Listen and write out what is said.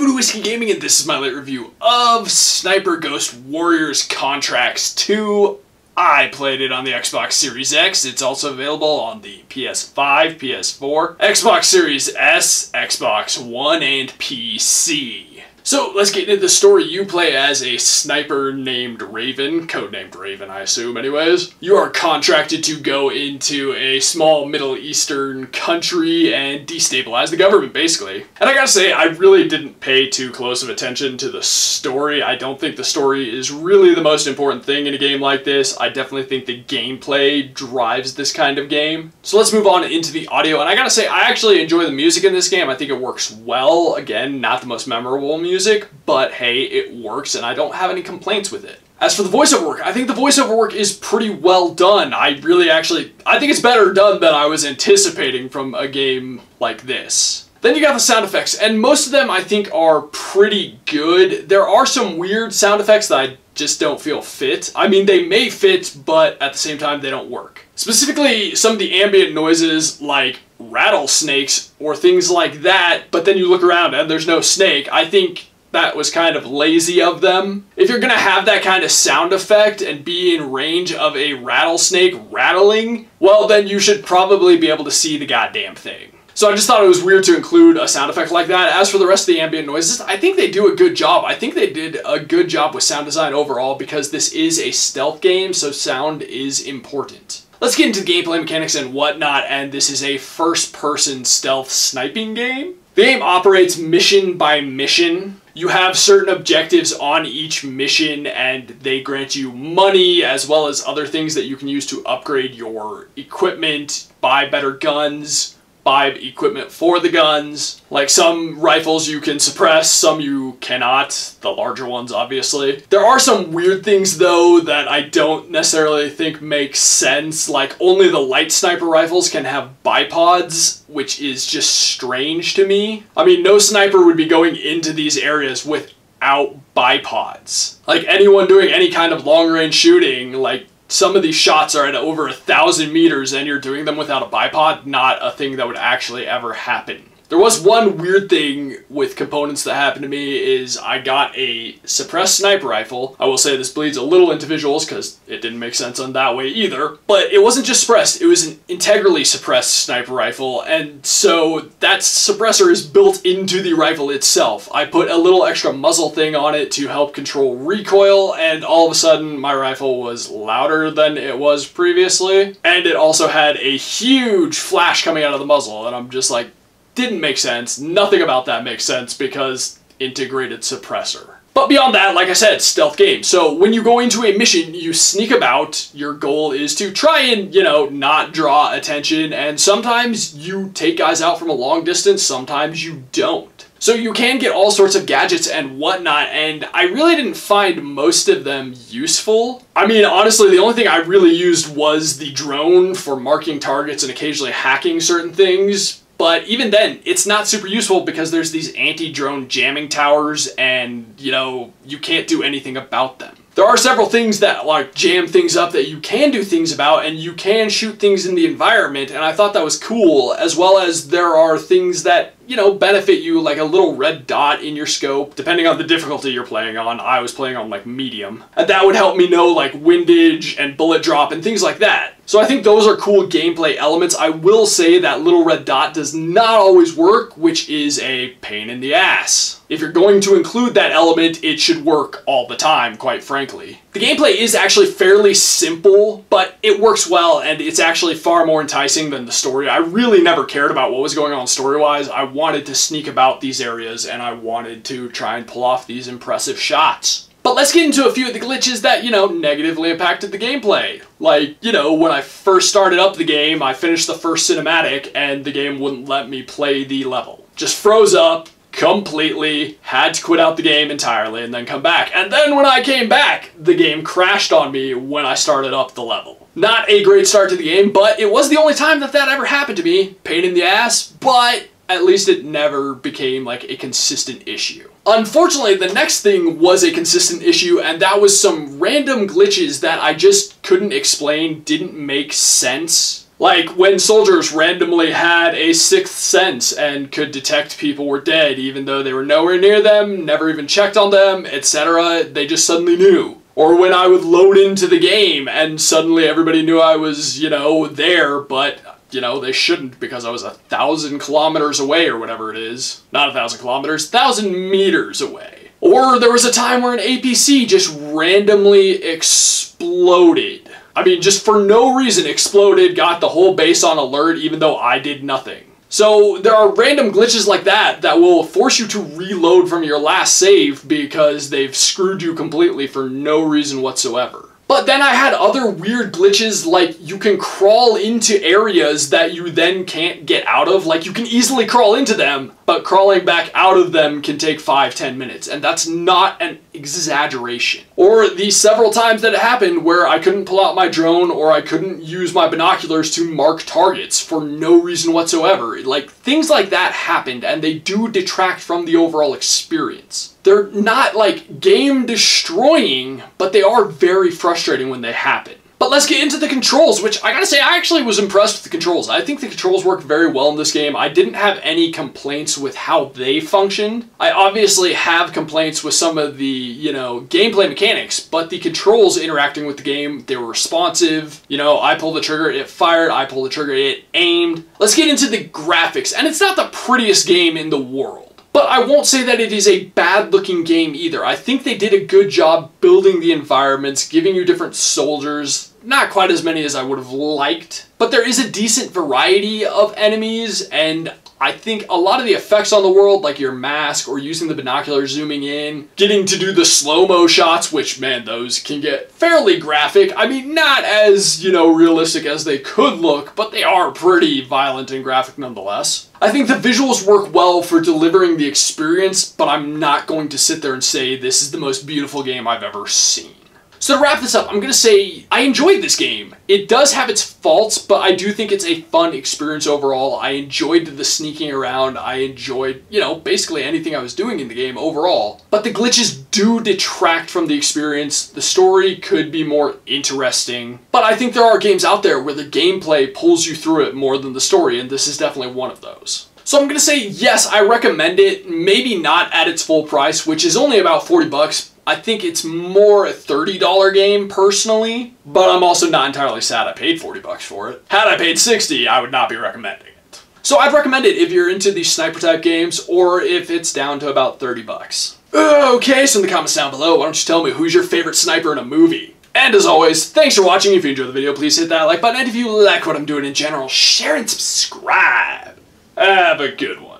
Welcome to Whiskey Gaming, and this is my late review of Sniper Ghost Warriors Contracts 2. I played it on the Xbox Series X. It's also available on the PS5, PS4, Xbox Series S, Xbox One, and PC. So let's get into the story. You play as a sniper named Raven, codenamed Raven I assume anyways. You are contracted to go into a small Middle Eastern country and destabilize the government basically. And I gotta say, I really didn't pay too close of attention to the story. I don't think the story is really the most important thing in a game like this. I definitely think the gameplay drives this kind of game. So let's move on into the audio, and I gotta say, I actually enjoy the music in this game. I think it works well. Again, not the most memorable music, but hey, it works and I don't have any complaints with it. As for the voiceover work, I think the voiceover work is pretty well done. I think it's better done than I was anticipating from a game like this. Then you got the sound effects, and most of them I think are pretty good. There are some weird sound effects that I just don't feel fit. I mean, they may fit, but at the same time they don't work. Specifically, some of the ambient noises like rattlesnakes or things like that, but then you look around and there's no snake. I think that was kind of lazy of them. If you're gonna have that kind of sound effect and be in range of a rattlesnake rattling, well then you should probably be able to see the goddamn thing. So I just thought it was weird to include a sound effect like that. As for the rest of the ambient noises, I think they do a good job. I think they did a good job with sound design overall because this is a stealth game, so sound is important. Let's get into the gameplay mechanics and whatnot, and this is a first-person stealth sniping game. The game operates mission by mission. You have certain objectives on each mission, and they grant you money as well as other things that you can use to upgrade your equipment, buy better guns, buy equipment for the guns. Like some rifles you can suppress, some you cannot, the larger ones obviously. There are some weird things though that I don't necessarily think make sense, like only the light sniper rifles can have bipods, which is just strange to me. I mean, no sniper would be going into these areas without bipods. Like anyone doing any kind of long range shooting, like some of these shots are at over 1,000 meters and you're doing them without a bipod, not a thing that would actually ever happen. There was one weird thing with components that happened to me is I got a suppressed sniper rifle. I will say this bleeds a little into visuals because it didn't make sense on that way either. But it wasn't just suppressed, it was an integrally suppressed sniper rifle, and so that suppressor is built into the rifle itself. I put a little extra muzzle thing on it to help control recoil, and all of a sudden my rifle was louder than it was previously. And it also had a huge flash coming out of the muzzle, and I'm just like, didn't make sense. Nothing about that makes sense because integrated suppressor. But beyond that, like I said, stealth game. So when you go into a mission, you sneak about. Your goal is to try and, not draw attention. And sometimes you take guys out from a long distance, sometimes you don't. So you can get all sorts of gadgets and whatnot, and I really didn't find most of them useful. I mean, honestly, the only thing I really used was the drone for marking targets and occasionally hacking certain things. But even then, it's not super useful because there's these anti-drone jamming towers and, you can't do anything about them. There are several things that like jam things up that you can do things about, and you can shoot things in the environment, and I thought that was cool, as well as there are things that, benefit you, like a little red dot in your scope, depending on the difficulty you're playing on. I was playing on like medium, and that would help me know like windage and bullet drop and things like that. So I think those are cool gameplay elements. I will say that little red dot does not always work, which is a pain in the ass. If you're going to include that element, it should work all the time, quite frankly. The gameplay is actually fairly simple, but it works well, and it's actually far more enticing than the story. I really never cared about what was going on story-wise. I wanted to sneak about these areas, and I wanted to try and pull off these impressive shots. But let's get into a few of the glitches that, negatively impacted the gameplay. Like, when I first started up the game, I finished the first cinematic, and the game wouldn't let me play the level. Just froze up completely, had to quit out the game entirely and then come back. And then when I came back, the game crashed on me when I started up the level. Not a great start to the game, but it was the only time that ever happened to me. Pain in the ass, but at least it never became like a consistent issue. Unfortunately, the next thing was a consistent issue, and that was some random glitches that I just couldn't explain, didn't make sense. Like when soldiers randomly had a sixth sense and could detect people were dead even though they were nowhere near them, never even checked on them, etc. They just suddenly knew. Or when I would load into the game and suddenly everybody knew I was, there, but, they shouldn't because I was 1,000 kilometers away or whatever it is. Not 1,000 kilometers, 1,000 meters away. Or there was a time where an APC just randomly exploded. I mean, just for no reason exploded, got the whole base on alert even though I did nothing. So there are random glitches like that that will force you to reload from your last save because they've screwed you completely for no reason whatsoever. But then I had other weird glitches, like you can crawl into areas that you then can't get out of. Like you can easily crawl into them, but crawling back out of them can take 5-10 minutes, and that's not an exaggeration. Or the several times that it happened where I couldn't pull out my drone or I couldn't use my binoculars to mark targets for no reason whatsoever. Like, things like that happened, and they do detract from the overall experience. They're not, like, game-destroying, but they are very frustrating when they happen. But let's get into the controls, which I gotta say, I actually was impressed with the controls. I think the controls work very well in this game. I didn't have any complaints with how they functioned. I obviously have complaints with some of the, gameplay mechanics, but the controls interacting with the game, they were responsive. I pulled the trigger, it fired. I pulled the trigger, it aimed. Let's get into the graphics, and it's not the prettiest game in the world. But I won't say that it is a bad-looking game either. I think they did a good job building the environments, giving you different soldiers. Not quite as many as I would have liked, but there is a decent variety of enemies, and I think a lot of the effects on the world, like your mask or using the binoculars zooming in, getting to do the slow-mo shots, which, man, those can get fairly graphic. I mean, not as, realistic as they could look, but they are pretty violent and graphic nonetheless. I think the visuals work well for delivering the experience, but I'm not going to sit there and say this is the most beautiful game I've ever seen. So to wrap this up, I'm going to say I enjoyed this game. It does have its faults, but I do think it's a fun experience overall. I enjoyed the sneaking around. I enjoyed, basically anything I was doing in the game overall. But the glitches do detract from the experience. The story could be more interesting. But I think there are games out there where the gameplay pulls you through it more than the story, and this is definitely one of those. So I'm going to say, yes, I recommend it. Maybe not at its full price, which is only about 40 bucks. I think it's more a $30 game personally, but I'm also not entirely sad I paid 40 bucks for it. Had I paid 60, I would not be recommending it. So I'd recommend it if you're into these sniper type games, or if it's down to about 30 bucks. Okay, so in the comments down below, why don't you tell me who's your favorite sniper in a movie? And as always, thanks for watching. If you enjoyed the video, please hit that like button, and if you like what I'm doing in general, share and subscribe. Have a good one.